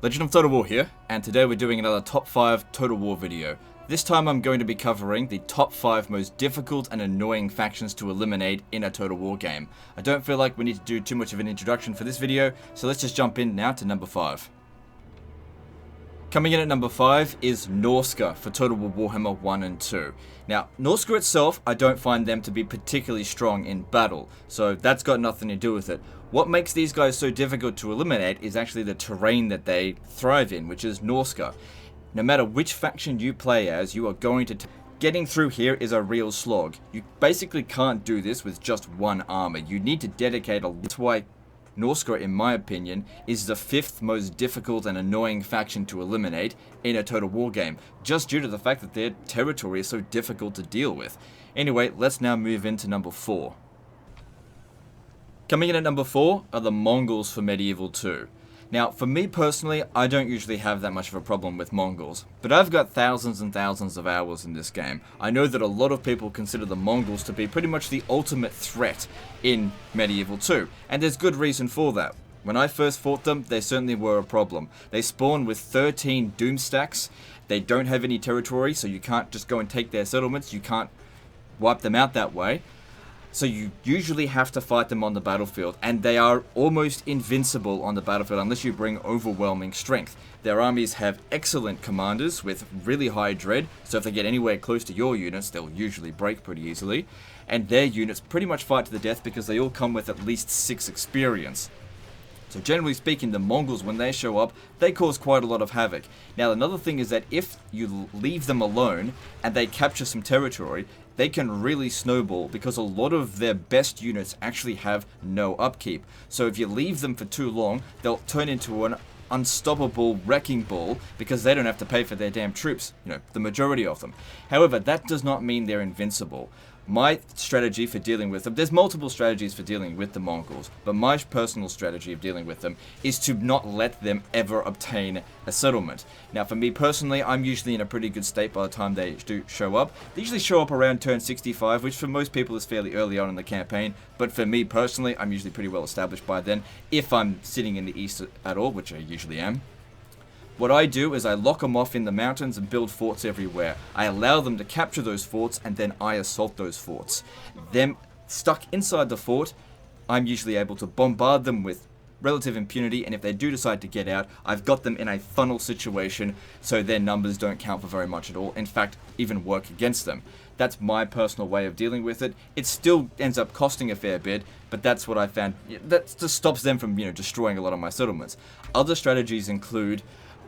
Legend of Total War here, and today we're doing another top 5 Total War video. This time I'm going to be covering the top 5 most difficult and annoying factions to eliminate in a Total War game. I don't feel like we need to do too much of an introduction for this video, so let's just jump in now to number 5. Coming in at number 5 is Norska for Total War Warhammer 1 and 2. Now, Norska itself, I don't find them to be particularly strong in battle, so that's got nothing to do with it. What makes these guys so difficult to eliminate is actually the terrain that they thrive in, which is Norska. No matter which faction you play as, you are going to... Getting through here is a real slog. You basically can't do this with just one armor. You need to dedicate a... That's why Norska, in my opinion, is the 5th most difficult and annoying faction to eliminate in a Total War game, just due to the fact that their territory is so difficult to deal with. Anyway, let's now move into number 4. Coming in at number 4 are the Mongols for Medieval 2. Now, for me personally, I don't usually have that much of a problem with Mongols, but I've got thousands and thousands of hours in this game. I know that a lot of people consider the Mongols to be pretty much the ultimate threat in Medieval 2, and there's good reason for that. When I first fought them, they certainly were a problem. They spawn with 13 doom stacks, they don't have any territory, so you can't just go and take their settlements, you can't wipe them out that way. So you usually have to fight them on the battlefield, and they are almost invincible on the battlefield unless you bring overwhelming strength. Their armies have excellent commanders with really high dread, so if they get anywhere close to your units, they'll usually break pretty easily. And their units pretty much fight to the death because they all come with at least 6 experience. So generally speaking, the Mongols, when they show up, they cause quite a lot of havoc. Now, another thing is that if you leave them alone and they capture some territory, they can really snowball because a lot of their best units actually have no upkeep. So if you leave them for too long, they'll turn into an unstoppable wrecking ball because they don't have to pay for their damn troops, the majority of them. However, that does not mean they're invincible. My strategy for dealing with them, there's multiple strategies for dealing with the Mongols, but my personal strategy of dealing with them is to not let them ever obtain a settlement. Now, for me personally, I'm usually in a pretty good state by the time they do show up. They usually show up around turn 65, which for most people is fairly early on in the campaign, but for me personally, I'm usually pretty well established by then, if I'm sitting in the east at all, which I usually am. What I do is I lock them off in the mountains and build forts everywhere. I allow them to capture those forts and then I assault those forts. Them stuck inside the fort, I'm usually able to bombard them with relative impunity, and if they do decide to get out, I've got them in a funnel situation so their numbers don't count for very much at all. In fact, even work against them. That's my personal way of dealing with it. It still ends up costing a fair bit, but that's what I found. That just stops them from, destroying a lot of my settlements. Other strategies include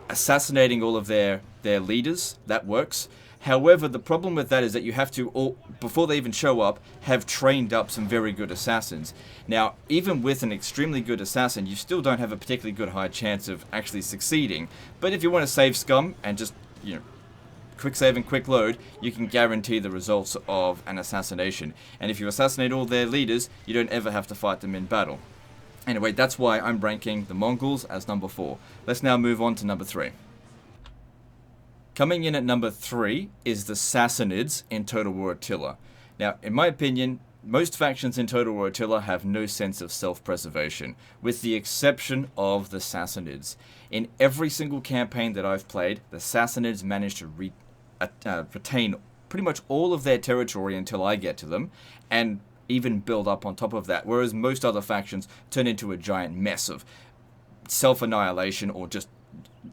assassinating all of their leaders. That works. However, the problem with that is that you have to, before they even show up, have trained up some very good assassins. Now, even with an extremely good assassin, you still don't have a particularly good high chance of actually succeeding. But if you want to save scum and just, quick save and quick load, you can guarantee the results of an assassination. And if you assassinate all their leaders, you don't ever have to fight them in battle. Anyway, that's why I'm ranking the Mongols as number 4. Let's now move on to number 3. Coming in at number 3 is the Sassanids in Total War Attila. Now, in my opinion, most factions in Total War Attila have no sense of self-preservation, with the exception of the Sassanids. In every single campaign that I've played, the Sassanids manage to retain pretty much all of their territory until I get to them, and even build up on top of that, whereas most other factions turn into a giant mess of self-annihilation or just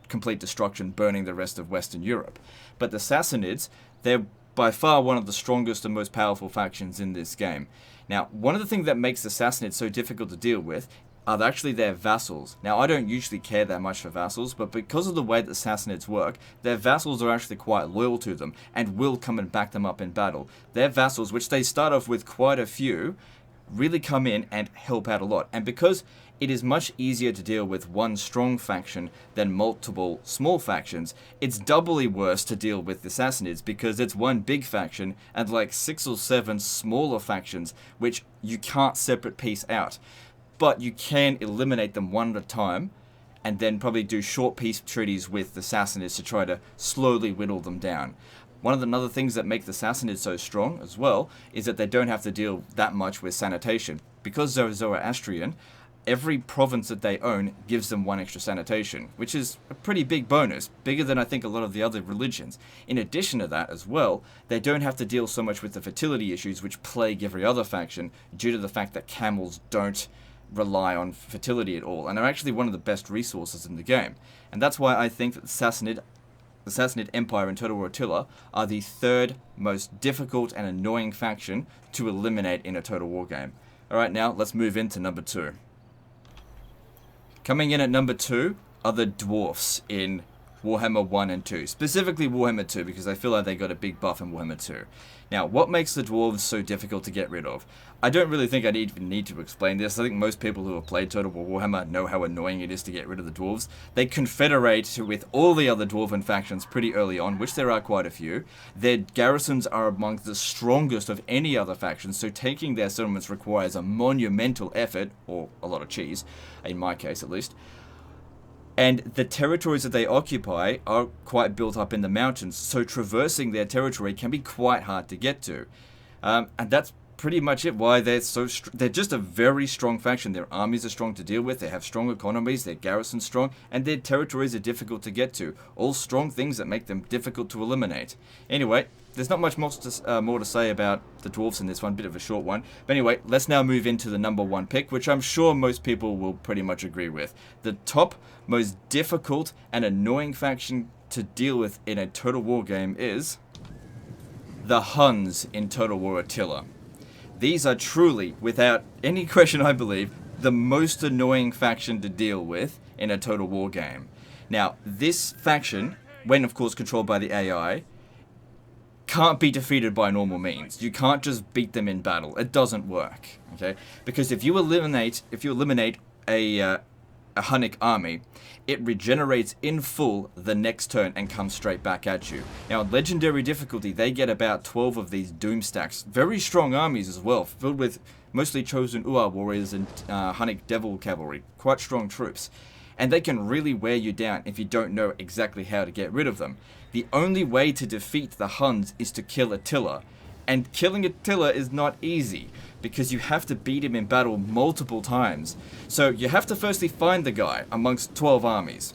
complete destruction, burning the rest of Western Europe. But the Sassanids, they're by far one of the strongest and most powerful factions in this game. Now, one of the things that makes the Sassanids so difficult to deal with are actually their vassals. Now, I don't usually care that much for vassals, but because of the way that Sassanids work, their vassals are actually quite loyal to them and will come and back them up in battle. Their vassals, which they start off with quite a few, really come in and help out a lot. And because it is much easier to deal with one strong faction than multiple small factions, it's doubly worse to deal with the Sassanids because it's one big faction and like 6 or 7 smaller factions which you can't separate piece out. But you can eliminate them one at a time and then probably do short peace treaties with the Sassanids to try to slowly whittle them down. One of the other things that make the Sassanids so strong as well is that they don't have to deal that much with sanitation. Because they're Zoroastrian, every province that they own gives them 1 extra sanitation, which is a pretty big bonus, bigger than I think a lot of the other religions. In addition to that as well, they don't have to deal so much with the fertility issues which plague every other faction due to the fact that camels don't rely on fertility at all, and are actually one of the best resources in the game. And that's why I think that the Sassanid Empire and Total War Attila are the 3rd most difficult and annoying faction to eliminate in a Total War game. Alright, now let's move into number 2. Coming in at number 2 are the Dwarfs in Warhammer 1 and 2. Specifically Warhammer 2, because I feel like they got a big buff in Warhammer 2. Now, what makes the Dwarves so difficult to get rid of? I don't really think I even need to explain this. I think most people who have played Total War Warhammer know how annoying it is to get rid of the Dwarves. They confederate with all the other Dwarven factions pretty early on, which there are quite a few. Their garrisons are among the strongest of any other faction, so taking their settlements requires a monumental effort, or a lot of cheese, in my case at least. And the territories that they occupy are quite built up in the mountains, so traversing their territory can be quite hard to get to. And that's pretty much it, why they're so they're just a very strong faction. Their armies are strong to deal with, they have strong economies, their garrison's strong, and their territories are difficult to get to. All strong things that make them difficult to eliminate. Anyway, there's not much more to say about the Dwarfs in this one, bit of a short one. But anyway, let's now move into the number 1 pick, which I'm sure most people will pretty much agree with. The top most difficult and annoying faction to deal with in a Total War game is the Huns in Total War Attila. These are truly, without any question I believe, the most annoying faction to deal with in a Total War game. Now, this faction, when of course controlled by the AI, can't be defeated by normal means. You can't just beat them in battle. It doesn't work, okay? Because if you eliminate a Hunnic army, it regenerates in full the next turn and comes straight back at you. Now, on Legendary difficulty, they get about 12 of these Doom stacks. Very strong armies as well, filled with mostly chosen Uar warriors and Hunnic Devil cavalry. Quite strong troops. And they can really wear you down if you don't know exactly how to get rid of them. The only way to defeat the Huns is to kill Attila. And killing Attila is not easy, because you have to beat him in battle multiple times. So you have to firstly find the guy amongst 12 armies,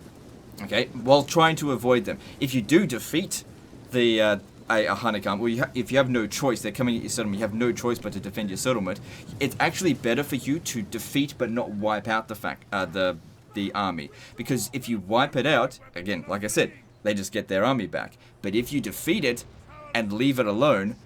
okay, while trying to avoid them. If you do defeat the a Hunnic army, well, if you have no choice, they're coming at your settlement, you have no choice but to defend your settlement, it's actually better for you to defeat but not wipe out the army. Because if you wipe it out, again, like I said, they just get their army back. But if you defeat it and leave it alone,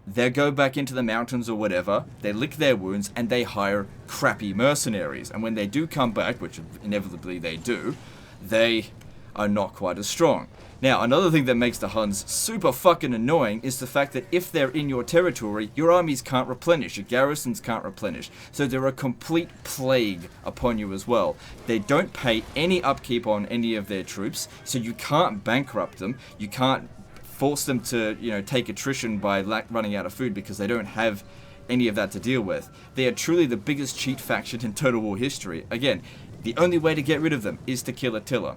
they go back into the mountains or whatever, they lick their wounds, and they hire crappy mercenaries. And when they do come back, which inevitably they do, they are not quite as strong. Now, another thing that makes the Huns super fucking annoying is the fact that if they're in your territory, your armies can't replenish, your garrisons can't replenish. So they're a complete plague upon you as well. They don't pay any upkeep on any of their troops, so you can't bankrupt them, you can't force them to, take attrition by running out of food because they don't have any of that to deal with. They are truly the biggest cheat faction in Total War history. Again, the only way to get rid of them is to kill Attila.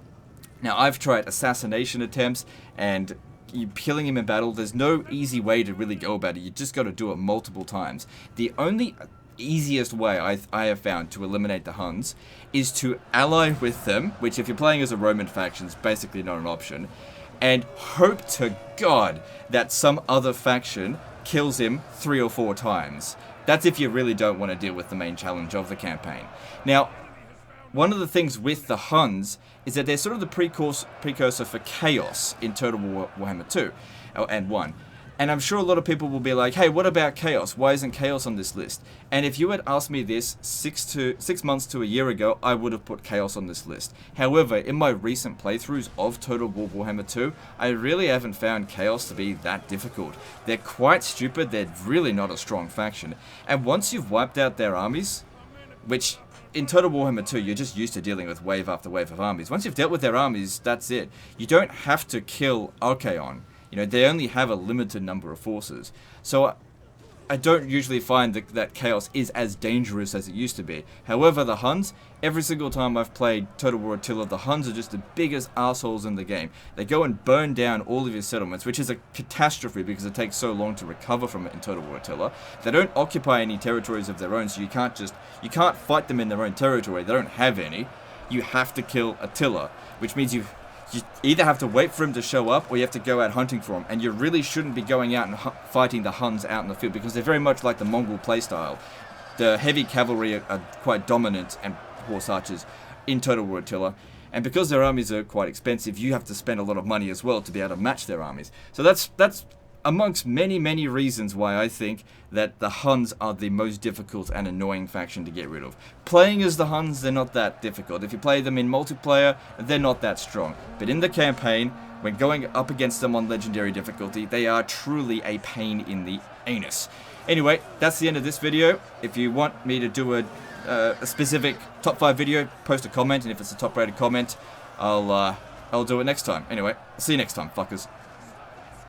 Now, I've tried assassination attempts, and you killing him in battle, there's no easy way to really go about it. You just got to do it multiple times. The only easiest way I have found to eliminate the Huns is to ally with them, which if you're playing as a Roman faction is basically not an option, and hope to God that some other faction kills him 3 or 4 times. That's if you really don't want to deal with the main challenge of the campaign. Now, one of the things with the Huns is that they're sort of the precursor for Chaos in Total War Warhammer 2 and 1. And I'm sure a lot of people will be like, hey, what about Chaos? Why isn't Chaos on this list? And if you had asked me this 6 months to a year ago, I would have put Chaos on this list. However, in my recent playthroughs of Total War Warhammer 2, I really haven't found Chaos to be that difficult. They're quite stupid, they're really not a strong faction. And once you've wiped out their armies, which in Total Warhammer 2, you're just used to dealing with wave after wave of armies. Once you've dealt with their armies, that's it. You don't have to kill Archaon. They only have a limited number of forces. So I don't usually find that Chaos is as dangerous as it used to be. However, the Huns, every single time I've played Total War Attila, the Huns are just the biggest assholes in the game. They go and burn down all of your settlements, which is a catastrophe because it takes so long to recover from it in Total War Attila. They don't occupy any territories of their own, so you can't just, You can't fight them in their own territory. They don't have any. You have to kill Attila, which means you either have to wait for him to show up or you have to go out hunting for him. And you really shouldn't be going out and fighting the Huns out in the field because they're very much like the Mongol playstyle. The heavy cavalry are quite dominant and horse archers in Total War Attila. And because their armies are quite expensive, you have to spend a lot of money as well to be able to match their armies. So that's amongst many, many reasons why I think that the Huns are the most difficult and annoying faction to get rid of. Playing as the Huns, they're not that difficult. If you play them in multiplayer, they're not that strong. But in the campaign, when going up against them on legendary difficulty, they are truly a pain in the anus. Anyway, that's the end of this video. If you want me to do a specific top 5 video, post a comment, and if it's a top rated comment, I'll do it next time. Anyway, see you next time, fuckers.